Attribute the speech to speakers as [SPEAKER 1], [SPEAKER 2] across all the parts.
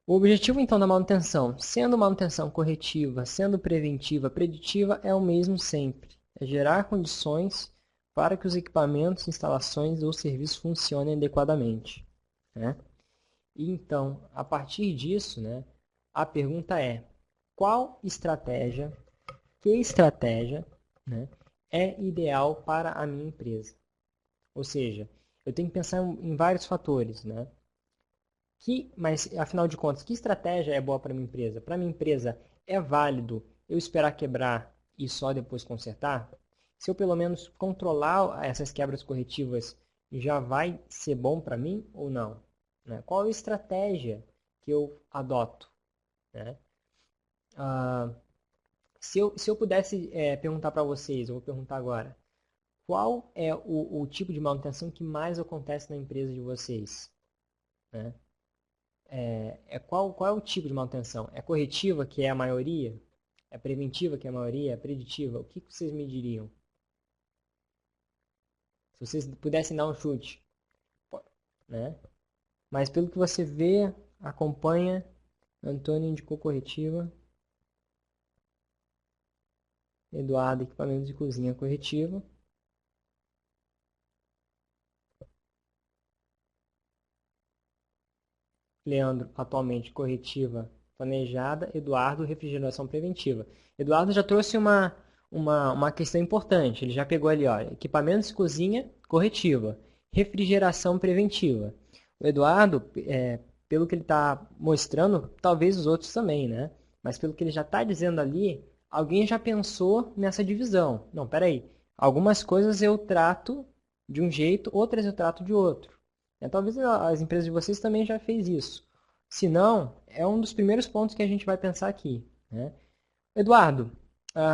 [SPEAKER 1] O objetivo, então, da manutenção, sendo manutenção corretiva, sendo preventiva, preditiva, é o mesmo sempre. É gerar condições para que os equipamentos, instalações ou serviços funcionem adequadamente, né? E, então, a partir disso, né, a pergunta é, qual estratégia, que estratégia, né, é ideal para a minha empresa? Ou seja, eu tenho que pensar em vários fatores, né? Mas, afinal de contas, que estratégia é boa para a minha empresa? Para a minha empresa, é válido eu esperar quebrar e só depois consertar? Se eu pelo menos controlar essas quebras corretivas, já vai ser bom para mim ou não? Né? Qual é a estratégia que eu adoto? Né? Ah, se eu pudesse perguntar para vocês, eu vou perguntar agora, qual é o tipo de manutenção que mais acontece na empresa de vocês? Né? Qual é o tipo de manutenção? É corretiva, que é a maioria? É preventiva, que é a maioria? É preditiva? O que vocês me diriam? Se vocês pudessem dar um chute, né? Mas pelo que você vê, acompanha, Antônio indicou corretiva, Eduardo, equipamentos de cozinha corretiva, Leandro, atualmente corretiva planejada, Eduardo, refrigeração preventiva. Eduardo já trouxe uma questão importante, ele já pegou ali, ó, equipamentos de cozinha corretiva, refrigeração preventiva. O Eduardo, pelo que ele está mostrando, talvez os outros também, né? Mas pelo que ele já está dizendo ali, alguém já pensou nessa divisão. Não, peraí, algumas coisas eu trato de um jeito, outras eu trato de outro. Talvez as empresas de vocês também já fez isso. Se não, é um dos primeiros pontos que a gente vai pensar aqui. Né? Eduardo,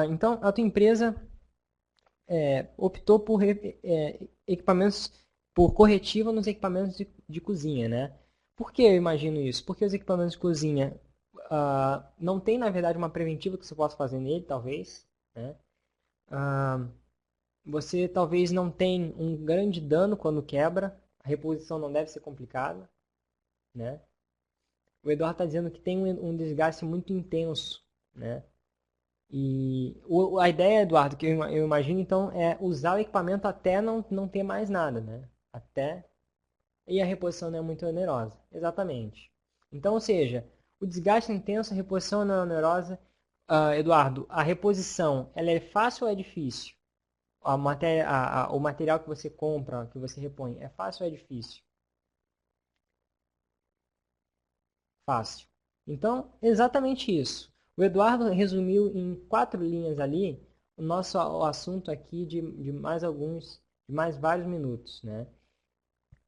[SPEAKER 1] então a tua empresa optou por equipamentos, por corretiva nos equipamentos de cozinha, né? Por que eu imagino isso? Porque os equipamentos de cozinha não tem, na verdade, uma preventiva que você possa fazer nele, talvez. Né? Ah, você talvez não tem um grande dano quando quebra, a reposição não deve ser complicada. Né? O Eduardo está dizendo que tem um desgaste muito intenso, né? E a ideia, Eduardo, que eu imagino, então, é usar o equipamento até não ter mais nada, né? Até... E a reposição não é muito onerosa. Exatamente. Então, ou seja, o desgaste é intenso, a reposição não é onerosa. Eduardo, a reposição, ela é fácil ou é difícil? O material que você compra, que você repõe, é fácil ou é difícil? Fácil. Então, exatamente isso. O Eduardo resumiu em 4 linhas ali o assunto aqui de mais alguns, de mais vários minutos, né?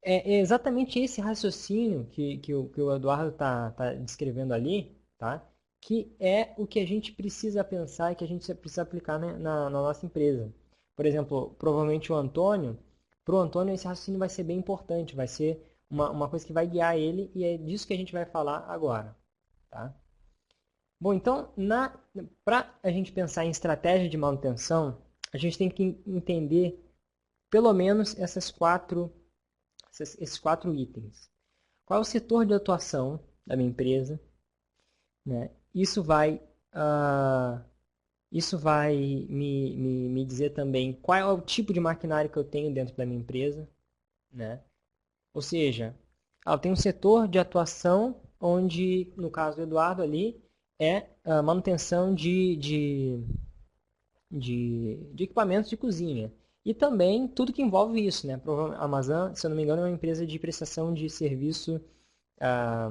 [SPEAKER 1] É exatamente esse raciocínio que o Eduardo está descrevendo ali, tá? Que é o que a gente precisa pensar e que a gente precisa aplicar, né, na nossa empresa. Por exemplo, provavelmente para o Antônio esse raciocínio vai ser bem importante, vai ser uma coisa que vai guiar ele e é disso que a gente vai falar agora. Tá? Bom, então, para a gente pensar em estratégia de manutenção, a gente tem que entender pelo menos esses quatro itens. Qual é o setor de atuação da minha empresa? Né? Ah, isso vai me dizer também qual é o tipo de maquinário que eu tenho dentro da minha empresa. Né? Ou seja, eu tenho um setor de atuação onde, no caso do Eduardo ali, é a manutenção de equipamentos de cozinha. E também tudo que envolve isso, né? A Amazon, se eu não me engano, é uma empresa de prestação de serviço ah,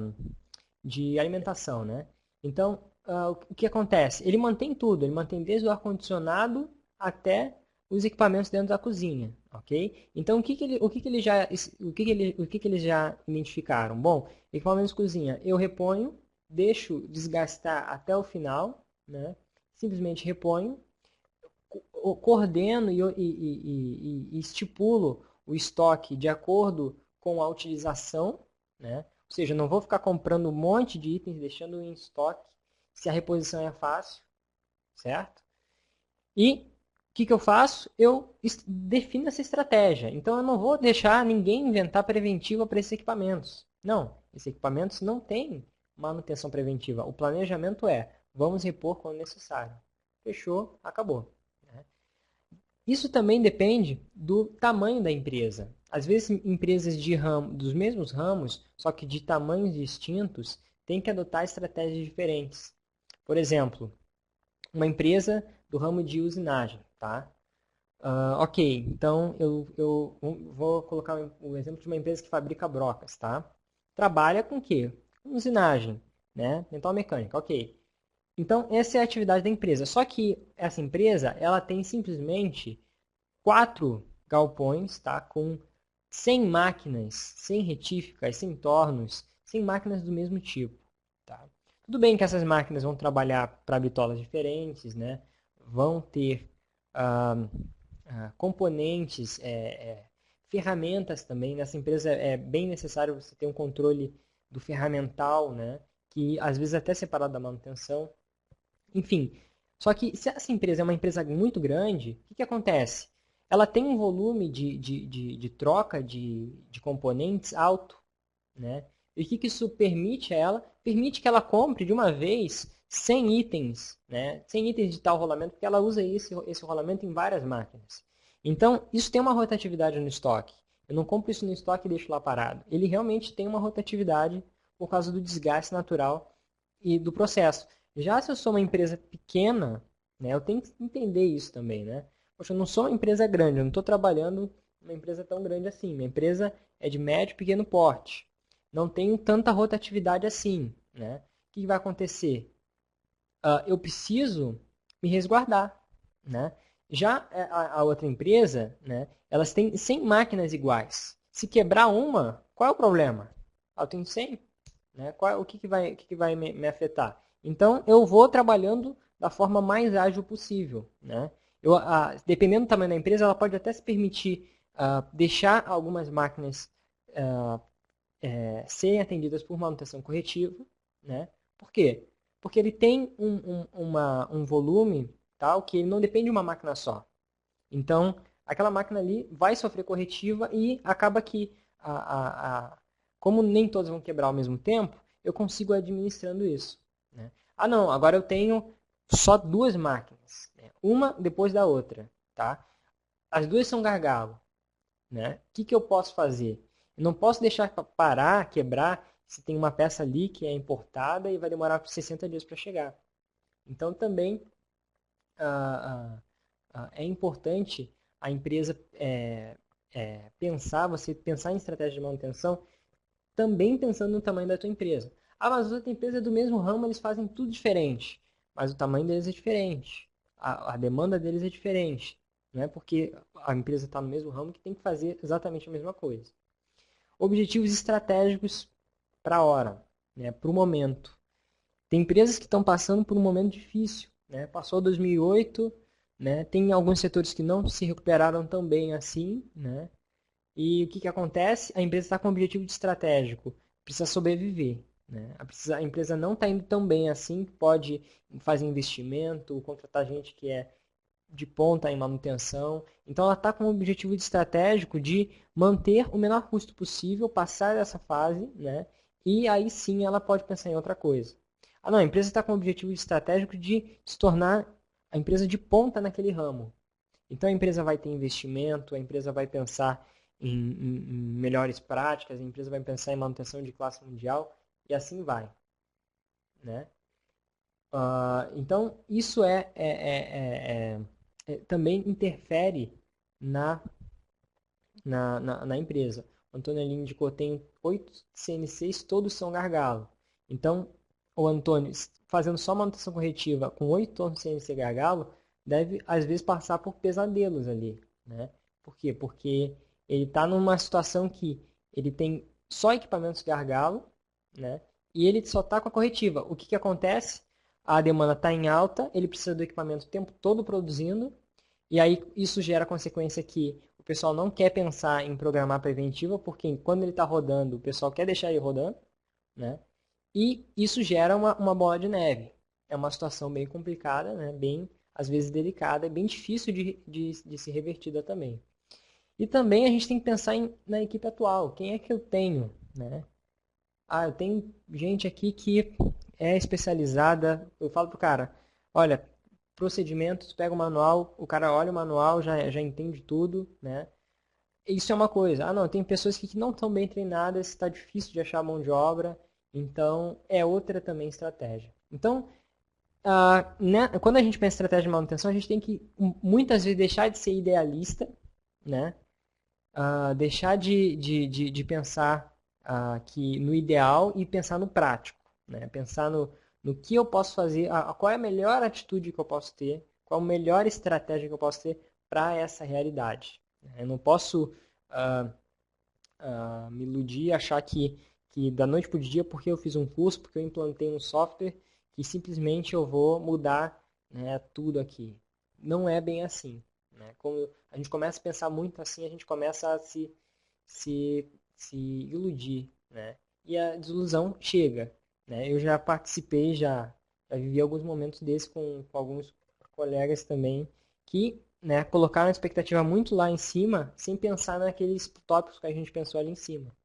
[SPEAKER 1] de alimentação, né? Então, o que acontece? Ele mantém tudo, ele mantém desde o ar-condicionado até os equipamentos dentro da cozinha, ok? Então, o que que eles já identificaram? Bom, equipamentos de cozinha, eu reponho, deixo desgastar até o final, né? Simplesmente reponho, coordeno e estipulo o estoque de acordo com a utilização, né? Ou seja, não vou ficar comprando um monte de itens, deixando em estoque, se a reposição é fácil, certo? E o que eu faço? Eu defino essa estratégia. Então, eu não vou deixar ninguém inventar preventiva para esses equipamentos. Não, esses equipamentos não têm manutenção preventiva. O planejamento é, vamos repor quando necessário. Fechou, acabou. Né? Isso também depende do tamanho da empresa. Às vezes, empresas dos mesmos ramos, só que de tamanhos distintos, têm que adotar estratégias diferentes. Por exemplo, uma empresa do ramo de usinagem. Tá? Ok, então eu vou colocar o exemplo de uma empresa que fabrica brocas. Tá? Trabalha com o quê? Com usinagem, né? Mental mecânica, ok. Então, essa é a atividade da empresa. Só que essa empresa, ela tem simplesmente 4 galpões, tá? Com 100 máquinas, 100 retíficas, 100 tornos, 100 máquinas do mesmo tipo. Tá? Tudo bem que essas máquinas vão trabalhar para bitolas diferentes, né? Vão ter componentes, ferramentas também. Nessa empresa é bem necessário você ter um controle do ferramental, né? Que às vezes é até separado da manutenção. Enfim, só que se essa empresa é uma empresa muito grande, o que acontece? Ela tem um volume de troca de componentes alto. Né? E o que isso permite a ela? Permite que ela compre de uma vez 100 itens, né? 100 itens de tal rolamento, porque ela usa esse rolamento em várias máquinas. Então, isso tem uma rotatividade no estoque. Eu não compro isso no estoque e deixo lá parado. Ele realmente tem uma rotatividade por causa do desgaste natural e do processo. Já se eu sou uma empresa pequena, né, eu tenho que entender isso também. Né? Poxa, eu não sou uma empresa grande, eu não estou trabalhando numa empresa tão grande assim. Minha empresa é de médio e pequeno porte. Não tenho tanta rotatividade assim. Né? O que vai acontecer? Eu preciso me resguardar. Né? Já a outra empresa, né, elas têm 100 máquinas iguais. Se quebrar uma, qual é o problema? Eu tenho 100. Né? O que vai me afetar? Então, eu vou trabalhando da forma mais ágil possível. Né? Dependendo do tamanho da empresa, ela pode até se permitir deixar algumas máquinas serem atendidas por manutenção corretiva. Né? Por quê? Porque ele tem um volume tal que ele não depende de uma máquina só. Então, aquela máquina ali vai sofrer corretiva e acaba que, como nem todas vão quebrar ao mesmo tempo, eu consigo administrando isso. Né? Ah, não, agora eu tenho só 2 máquinas, né? Uma depois da outra. Tá? As duas são gargalo. Né? O que eu posso fazer? Eu não posso deixar parar, quebrar, se tem uma peça ali que é importada e vai demorar 60 dias para chegar. Então, também é importante a empresa você pensar em estratégia de manutenção também pensando no tamanho da tua empresa. Ah, mas a outra empresa é do mesmo ramo, eles fazem tudo diferente. Mas o tamanho deles é diferente. A demanda deles é diferente. Não é porque a empresa está no mesmo ramo que tem que fazer exatamente a mesma coisa. Objetivos estratégicos para a hora, né, para o momento. Tem empresas que estão passando por um momento difícil. Né? Passou 2008, né? Tem alguns setores que não se recuperaram tão bem assim. Né? E o que acontece? A empresa está com um objetivo estratégico, precisa sobreviver. Né? A empresa não está indo tão bem assim, pode fazer investimento, contratar gente que é de ponta em manutenção. Então ela está com o objetivo estratégico de manter o menor custo possível, passar essa fase, né? E aí sim ela pode pensar em outra coisa. Ah, não, a empresa está com o objetivo estratégico de se tornar a empresa de ponta naquele ramo. Então a empresa vai ter investimento, a empresa vai pensar em melhores práticas, a empresa vai pensar em manutenção de classe mundial e assim vai. Né? Então isso também interfere na empresa. O Antônio ali indicou que tem 8 CNCs, todos são gargalo. Então, o Antônio, fazendo só manutenção corretiva com 8 tornos de CNC gargalo, deve, às vezes, passar por pesadelos ali. Né? Por quê? Porque ele está numa situação que ele tem só equipamentos gargalo, né? E ele só está com a corretiva. O que acontece? A demanda está em alta, ele precisa do equipamento o tempo todo produzindo, e aí isso gera a consequência que o pessoal não quer pensar em programar preventiva, porque quando ele está rodando, o pessoal quer deixar ele rodando, né? E isso gera uma bola de neve. É uma situação bem complicada, né? Bem, às vezes, delicada, é bem difícil de ser revertida também. E também a gente tem que pensar na equipe atual. Quem é que eu tenho? Né? Ah, eu tenho gente aqui que é especializada. Eu falo pro cara, olha, procedimentos, pega o manual, o cara olha o manual, já entende tudo, né? Isso é uma coisa. Ah, não, tem pessoas que não estão bem treinadas, está difícil de achar mão de obra, então é outra também estratégia. Então, né, quando a gente pensa em estratégia de manutenção, a gente tem que muitas vezes deixar de ser idealista, né? Deixar de pensar que no ideal e pensar no prático, né? Pensar no que eu posso fazer, qual é a melhor atitude que eu posso ter, qual a melhor estratégia que eu posso ter para essa realidade. Eu não posso ah, me iludir e achar que da noite para o dia, porque eu fiz um curso, porque eu implantei um software, que simplesmente eu vou mudar, né, tudo aqui. Não é bem assim. Né? Como a gente começa a pensar muito assim, a gente começa a se iludir. Né? E a desilusão chega. Né? Eu já participei, já vivi alguns momentos desses com alguns colegas também, que, né, colocaram a expectativa muito lá em cima, sem pensar naqueles tópicos que a gente pensou ali em cima.